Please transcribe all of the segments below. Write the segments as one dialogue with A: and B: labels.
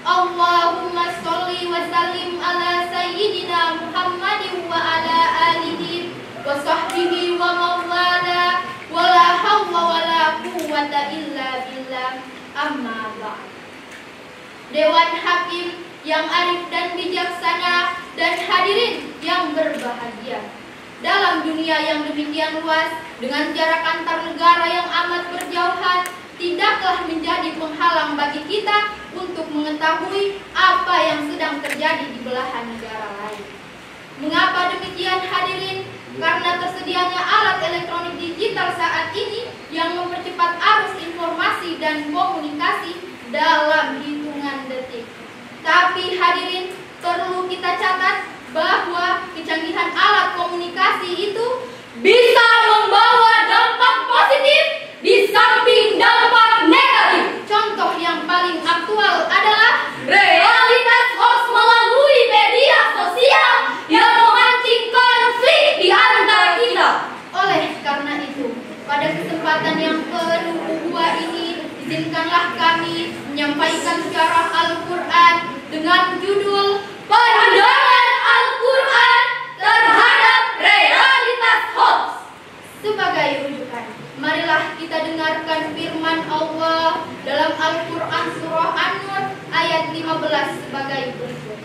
A: Allahumma sholli wa sallim ala sayyidina Muhammadin wa ala alihi wa sahbihi wa mawala wa la hawla wa la quwwata illa billah. Amma ba'd. Dewan Hakim yang arif dan bijaksana dan hadirin yang berbahagia. Dalam dunia yang demikian luas, dengan jarak antar negara yang amat berjauhan, tidaklah menjadi penghalang bagi kita untuk mengetahui apa yang sedang terjadi di belahan negara lain. Mengapa demikian hadirin? Karena tersedianya alat elektronik digital saat ini yang mempercepat arus informasi dan komunikasi dalam hitungan detik. Tapi hadirin, perlu kita catat bahwa kecanggihan alat komunikasi itu bisa membawa dampak positif di samping dampak negatif. Contoh yang paling aktual adalah realitas hoax melalui media sosial yang memancing konflik di antara kita. Oleh karena itu, pada kesempatan yang kedua ini, izinkanlah kami menyampaikan syarah Al-Quran dengan judul Pandangan Al-Quran terhadap realitas hoax. Sebagai rujukan, marilah kita dengarkan firman Allah dalam Al-Quran surah An-Nur ayat 15 sebagai berikut.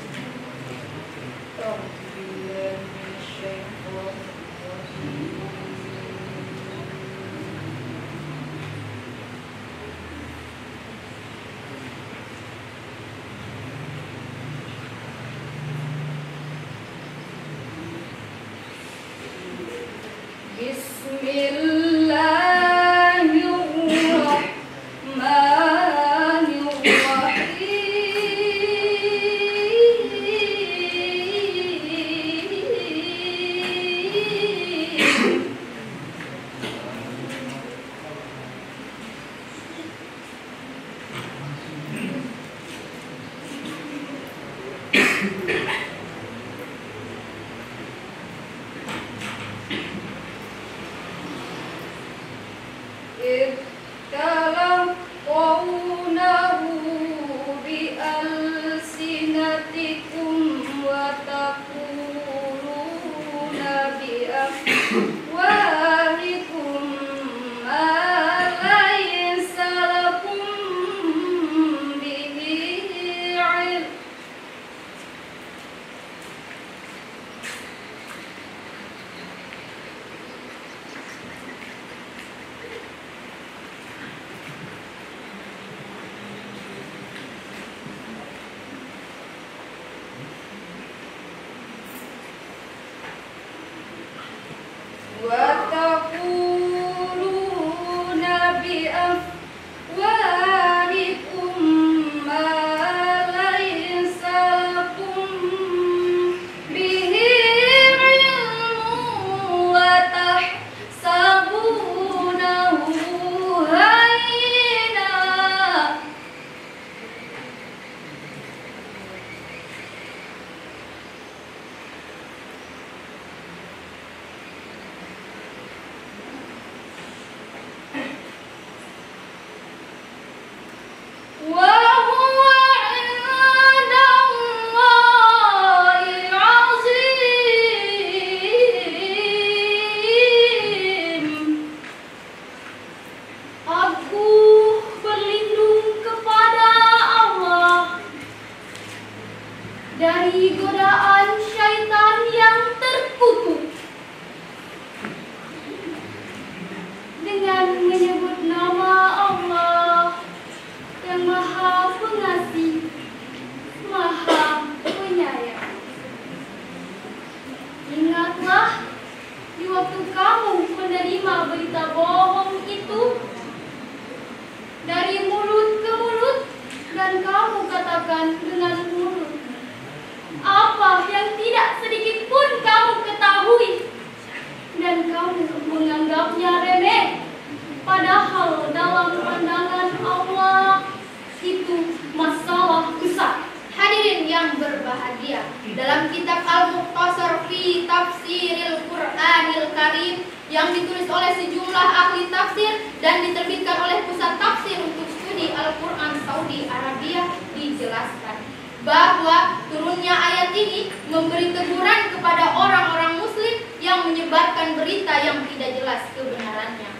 A: Dari godaan syaitan yang terkutuk, dengan menyebut nama Allah yang Maha Pengasih, Maha Penyayang. Ingatlah di waktu kamu menerima berita bohong itu dari mulut ke mulut, dan kamu katakan dengan mulut apa yang tidak sedikit pun kamu ketahui, dan kamu menganggapnya remeh, padahal dalam pandangan Allah itu masalah besar. Hadirin yang berbahagia, dalam kitab Al-Mukhtasar fi Tafsiril Qur'anil Karim yang ditulis oleh sejumlah ahli tafsir dan diterbitkan oleh Pusat Tafsir untuk Studi Al-Quran Saudi Arabia, dijelaskan ini memberi teguran kepada orang-orang muslim yang menyebarkan berita yang tidak jelas kebenarannya.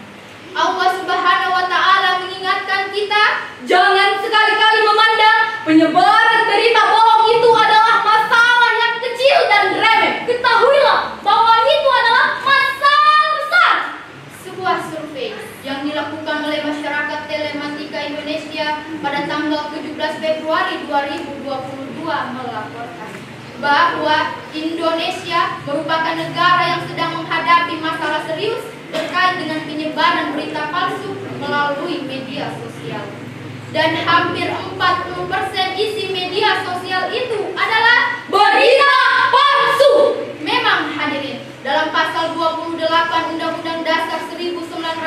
A: Allah Subhanahu wa Ta'ala mengingatkan kita,
B: jangan sekali-kali memandang penyebaran berita bohong itu adalah masalah yang kecil dan remeh. Ketahuilah bahwa itu adalah masalah besar.
A: Sebuah survei yang dilakukan oleh Masyarakat Telematika Indonesia pada tanggal 17 Februari 2022 melaporkan bahwa Indonesia merupakan negara yang sedang menghadapi masalah serius terkait dengan penyebaran berita palsu melalui media sosial. Dan hampir 40% isi media sosial itu adalah
B: berita palsu.
A: Memang hadirin, dalam pasal 28 Undang-Undang Dasar 1945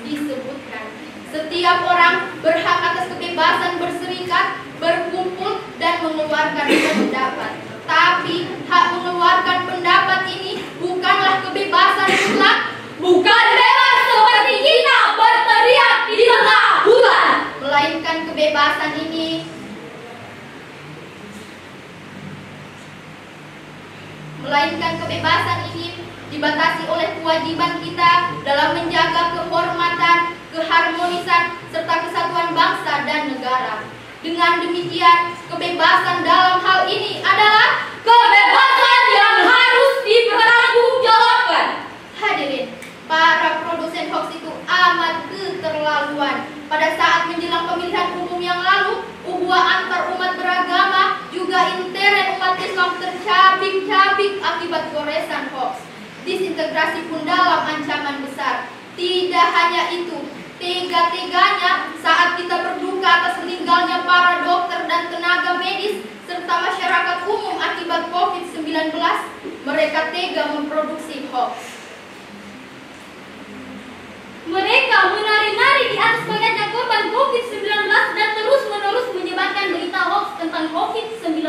A: disebutkan, setiap orang berhak atas kebebasan berserikat, berkumpul, dan mengeluarkan pendapat. Tapi hak mengeluarkan pendapat ini bukanlah kebebasan mutlak,
B: bukan bebas seperti kita berteriak di tengah hutan,
A: melainkan kebebasan ini dibatasi oleh kewajiban kita dalam menjaga kehormatan, keharmonisan, serta kesatuan bangsa dan negara. Dengan demikian, kebebasan dalam hal ini adalah
B: kebebasan yang harus dipertanggungjawabkan.
A: Hadirin, para produsen hoax itu amat keterlaluan. Pada saat menjelang pemilihan umum yang lalu, ukhuwah antar umat beragama juga intern umat Islam tercabik-cabik akibat goresan hoax. Disintegrasi pun dalam ancaman besar. Tidak hanya itu, tega-teganya saat kita berduka atas meninggalnya para dokter dan tenaga medis serta masyarakat umum akibat COVID-19, mereka tega memproduksi hoax.
B: Mereka menari-nari di atas mengajak korban COVID-19 dan terus-menerus menyebarkan berita hoax tentang COVID-19.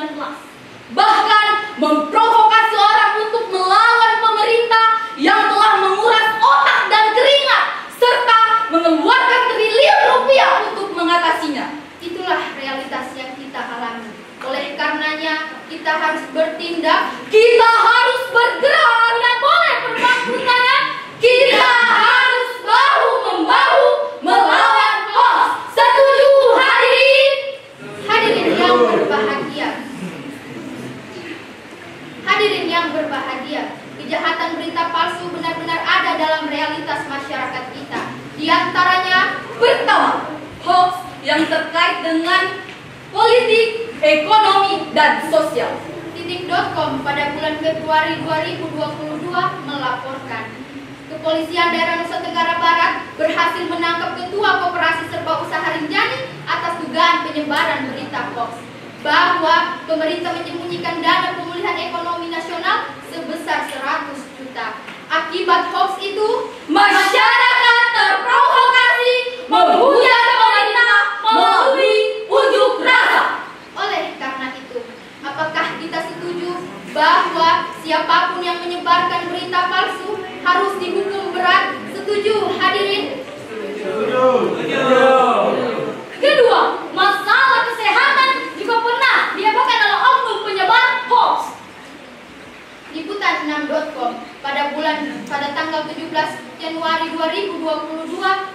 B: Bahkan memprovokasi orang untuk melawan pemerintah yang telah menguras otak dan keringat serta mengeluarkan triliun rupiah untuk mengatasinya.
A: Itulah realitas yang kita alami. Oleh karenanya, kita harus bertindak,
B: kita harus bergerak, tidak boleh berbangku tangan. Kita harus bahu-membahu melawan hoax. Setuju hadirin?
A: Hadirin yang berbahagia. Hadirin yang berbahagia, kejahatan berita palsu benar-benar ada dalam realitas masyarakat kita. Di antaranya,
B: pertama, hoax yang terkait dengan politik, ekonomi, dan sosial.
A: Titik.com pada bulan Februari 2022 melaporkan, Kepolisian Daerah Nusa Tenggara Barat berhasil menangkap Ketua Koperasi Serba Usaha Rinjani atas dugaan penyebaran berita hoax bahwa pemerintah menyembunyikan dana pemulihan ekonomi nasional sebesar 100 juta. Akibat hoax itu,
B: masyarakat terprovokasi menghujat pemerintah melalui unjuk rasa.
A: Oleh karena itu, apakah kita setuju bahwa siapapun yang menyebarkan berita palsu harus dihukum berat? Setuju hadirin?
C: Setuju.
B: Kedua, masalah kesehatan juga pernah dihebohkan oleh oknum penyebar hoax.
A: Liputan 6.com pada tanggal 17 Januari 2022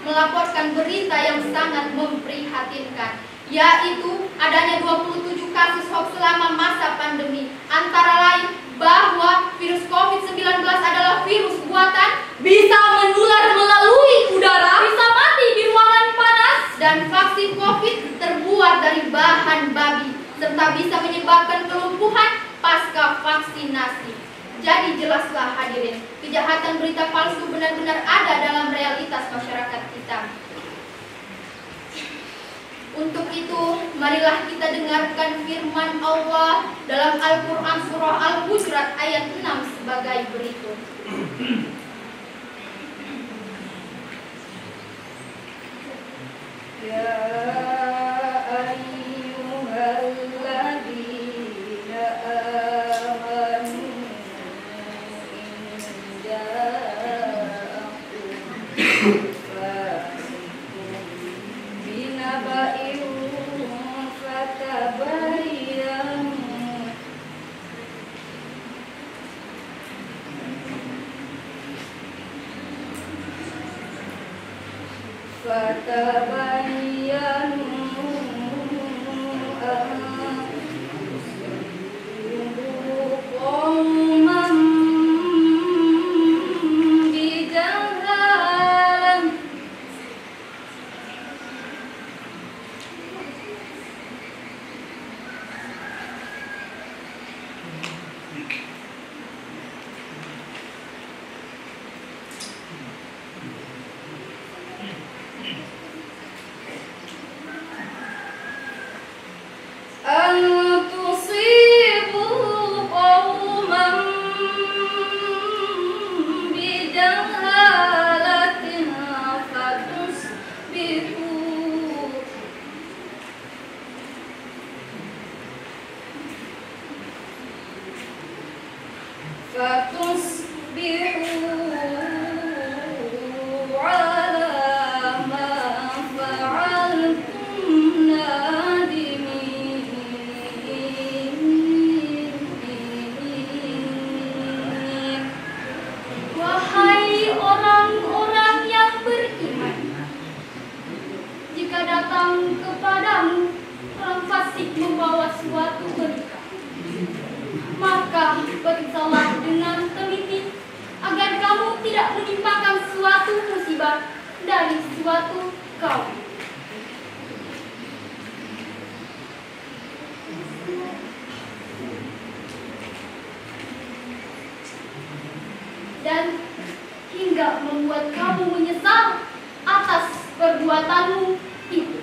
A: melaporkan berita yang sangat memprihatinkan, yaitu adanya 27 kasus hoax selama masa pandemi. Antara lain bahwa virus COVID-19 adalah virus buatan,
B: bisa menular melalui udara,
A: bisa mati di ruangan panas, dan vaksin COVID terbuat dari bahan babi, serta bisa menyebabkan kelumpuhan pasca vaksinasi. Jadi jelaslah hadirin, kejahatan berita palsu benar-benar ada dalam realitas masyarakat kita. Untuk itu, marilah kita dengarkan firman Allah dalam Al-Quran Surah Al-Hujurat ayat 6 sebagai berikut.
D: Ya ayyuhalladzina amanu in ja'akum fasiqun binaba'in fatabayyanu
B: dan hingga membuat kamu menyesal atas perbuatanmu itu.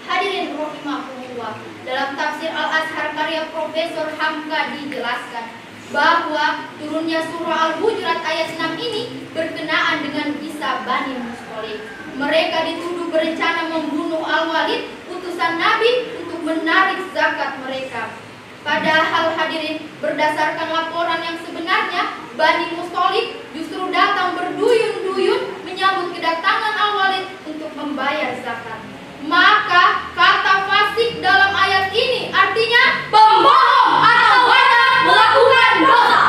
A: Hadirin rahimahullah, dalam tafsir Al-Azhar karya Profesor Hamka dijelaskan bahwa turunnya surah Al-Hujurat ayat 6 ini berkenaan dengan kisah Bani Musthalib. Mereka dituduh berencana membunuh Al-Walid, utusan Nabi, untuk menarik zakat mereka. Padahal hadirin, berdasarkan laporan yang sebenarnya, Bani Musthalib justru datang berduyun-duyun menyambut kedatangan Al-Walid untuk membayar zakat. Maka kata fasik dalam ayat ini artinya
B: pembohong atau melakukan dosa.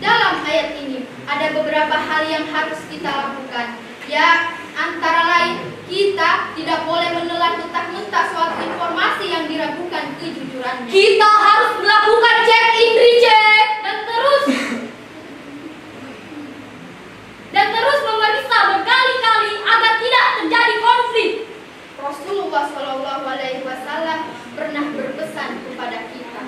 A: Dalam ayat ini ada beberapa hal yang harus kita lakukan. Ya, antara lain kita tidak boleh menelan mentah-mentah suatu informasi yang diragukan kejujurannya.
B: Kita harus melakukan check in recheck dan terus memeriksa berkali-kali agar tidak terjadi konflik.
A: Rasulullah SAW pernah berpesan kepada kita,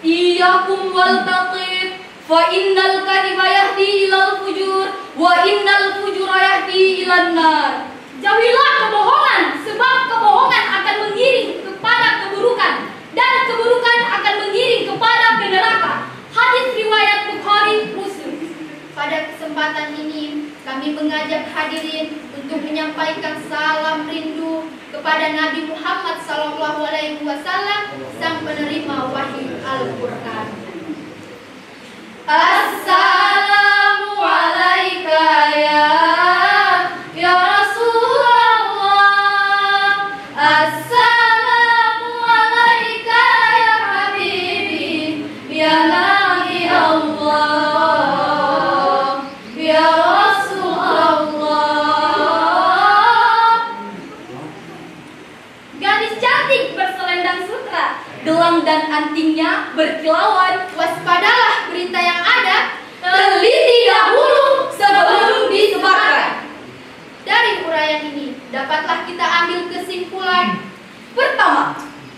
B: Iyyakum wal taqib, fa innal kadhiba yahdi ilal fujur, wa innal fujura yahdi ilan nar. Jauhilah kebohongan, sebab kebohongan akan mengiring kepada keburukan, dan keburukan akan mengiring kepada neraka. Hadis riwayat Bukhari Muslim.
A: pada kesempatan ini kami mengajak hadirin untuk menyampaikan salam rindu kepada Nabi Muhammad SAW, sang penerima wahyu Al-Quran.
B: Assalamu alaika ya Rasulullah. Assalamu alaika ya Habibi, ya Nabi Allah, ya Rasulullah. Gadis cantik berselendang sutra, gelang dan antingnya berkilauan.
A: Waspadalah berita yang ada,
B: teliti dahulu sebelum disebarkan.
A: Dari uraian ini dapatlah kita ambil kesimpulan.
B: Pertama,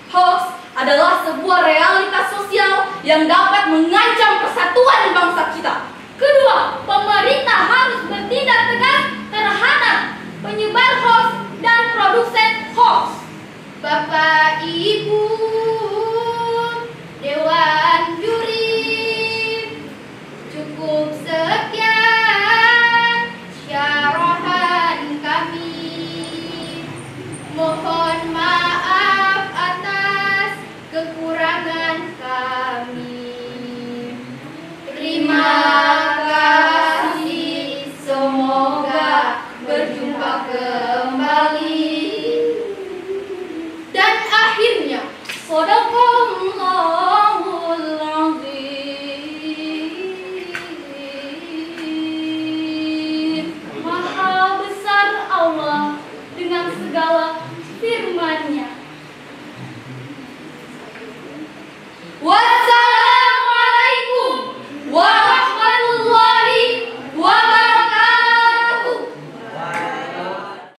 B: hoax adalah sebuah realitas sosial yang dapat mengancam persatuan bangsa kita. Kedua, pemerintah harus bertindak tegas terhadap penyebar hoax dan produsen hoax.
A: Bapak Ibu Dewan Juri, cukup sekian syarahan kami. Mohon maaf atas kekurangan kami. Terima kasih, semoga berjumpa kembali. Dan akhirnya,
B: Sodaqallah